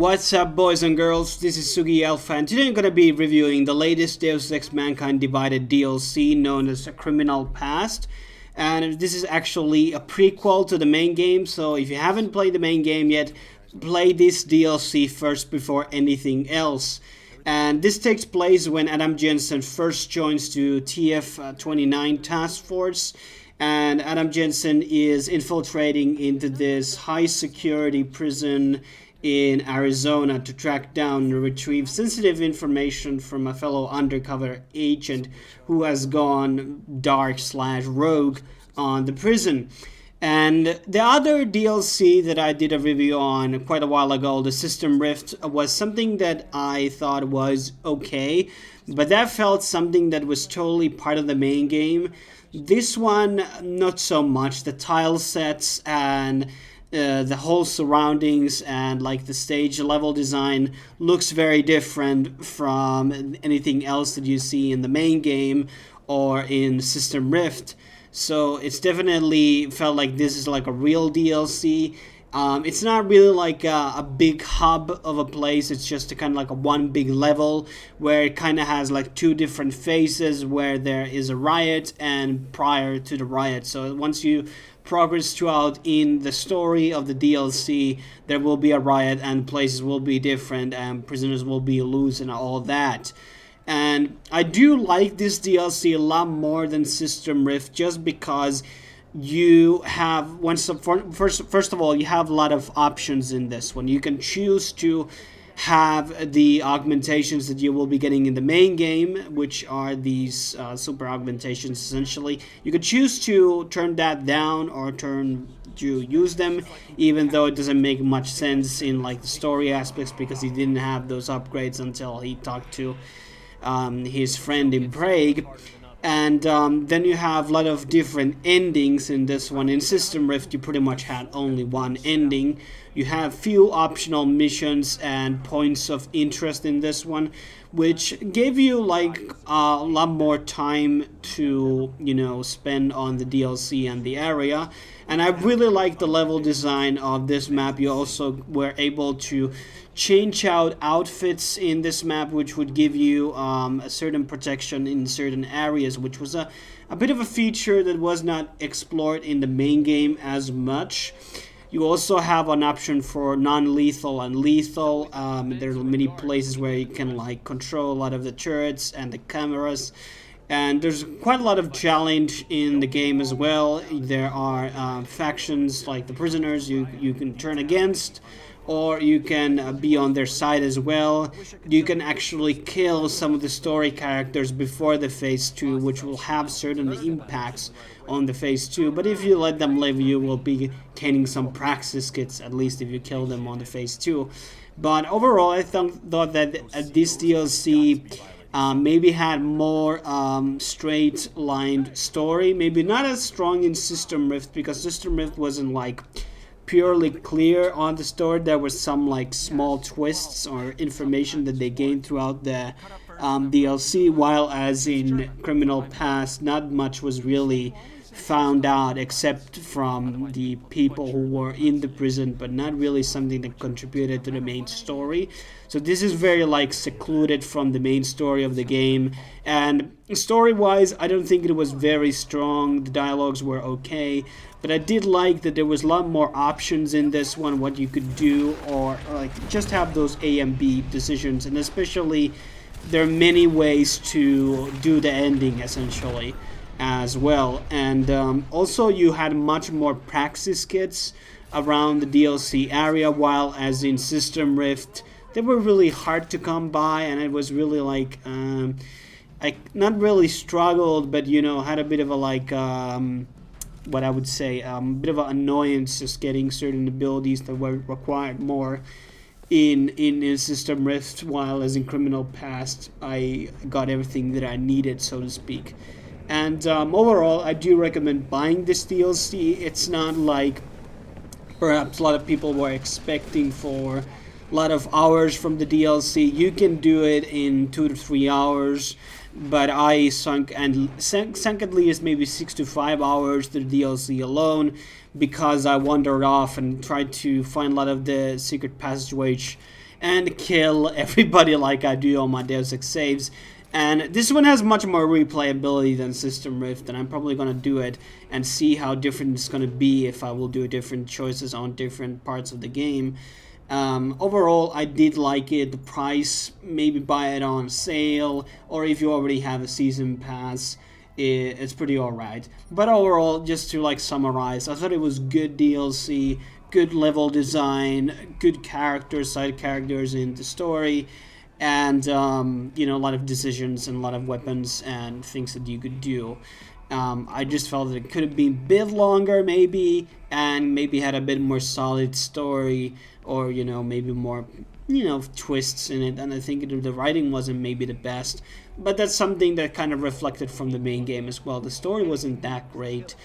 What's up, boys and girls? This is Sugi Alpha, and today I'm going to be reviewing the latest Deus Ex Mankind Divided DLC known as A Criminal Past. And this is actually a prequel to the main game, so if you haven't played the main game yet, play this DLC first before anything else. And this takes place when Adam Jensen first joins to TF-29 Task Force, and Adam Jensen is infiltrating into this high-security prison in Arizona to track down and retrieve sensitive information from a fellow undercover agent who has gone dark/rogue on the prison. And the other DLC that I did a review on quite a while ago, the System Rift, was something that I thought was okay, but that felt something that was totally part of the main game. This one, not so much. The tile sets and the whole surroundings and like the stage level design looks very different from anything else that you see in the main game or in System Rift. So it's definitely felt like this is like a real DLC. It's not really like a big hub of a place. It's just kind of like a one big level where it kind of has like two different phases where there is a riot and prior to the riot. So once you progress throughout in the story of the DLC, there will be a riot and places will be different and prisoners will be loose and all that. And I do like this DLC a lot more than System Rift just because you have, first of all, you have a lot of options in this one. You can choose to have the augmentations that you will be getting in the main game, which are these super augmentations essentially. You could choose to turn that down or turn to use them, even though it doesn't make much sense in like the story aspects because he didn't have those upgrades until he talked to his friend in Prague. And then you have a lot of different endings in this one. In System Rift, you pretty much had only one ending. You have few optional missions and points of interest in this one, which gave you like a lot more time to, spend on the DLC and the area. And I really like the level design of this map. You also were able to change out outfits in this map, which would give you a certain protection in certain areas, which was a bit of a feature that was not explored in the main game as much. You also have an option for non-lethal and lethal. There are many places where you can like control a lot of the turrets and the cameras. And there's quite a lot of challenge in the game as well. There are factions like the prisoners you can turn against, or you can be on their side as well. You can actually kill some of the story characters before the Phase 2, which will have certain impacts on the Phase 2. But if you let them live, you will be gaining some praxis kits, at least if you kill them on the Phase 2. But overall, I thought that this DLC maybe had more straight-lined story. Maybe not as strong in System Rift, because System Rift wasn't like purely clear on the story. There were some like small twists or information that they gained throughout the DLC, while as in Criminal Past, not much was really found out except from the people who were in the prison, but not really something that contributed to the main story. So this is very like secluded from the main story of the game, and story-wise I don't think it was very strong. The dialogues were okay, but I did like that there was a lot more options in this one, what you could do, or like just have those A and B decisions, and especially there are many ways to do the ending essentially as well. And also you had much more praxis kits around the DLC area, while as in System Rift they were really hard to come by, and it was really like I not really struggled, but had a bit of a like what I would say bit of an annoyance just getting certain abilities that were required more in System Rift, while as in Criminal Past I got everything that I needed, so to speak. And overall, I do recommend buying this DLC. It's not like perhaps a lot of people were expecting for a lot of hours from the DLC. You can do it in 2 to 3 hours, but I sunk at least maybe 6 to 5 hours to the DLC alone, because I wandered off and tried to find a lot of the secret passageway and kill everybody like I do on my Deus Ex saves. And this one has much more replayability than System Rift, and I'm probably going to do it and see how different it's going to be if I will do different choices on different parts of the game. Overall, I did like it. The price, maybe buy it on sale, or if you already have a season pass, it's pretty alright. But overall, just to like summarize, I thought it was good DLC, good level design, good characters, side characters in the story, and you know, a lot of decisions and a lot of weapons and things that you could do. I just felt that it could have been a bit longer maybe, and maybe had a bit more solid story, or you know, maybe more, you know, twists in it. And I think the writing wasn't maybe the best, but that's something that kind of reflected from the main game as well. The story wasn't that great.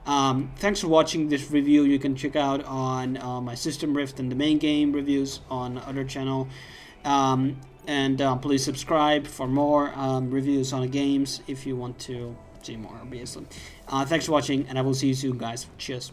Thanks for watching this review. You can check out on my System Rift and the main game reviews on other channel. And please subscribe for more reviews on the games if you want to see more, obviously. Thanks for watching, and I will see you soon, guys. Cheers.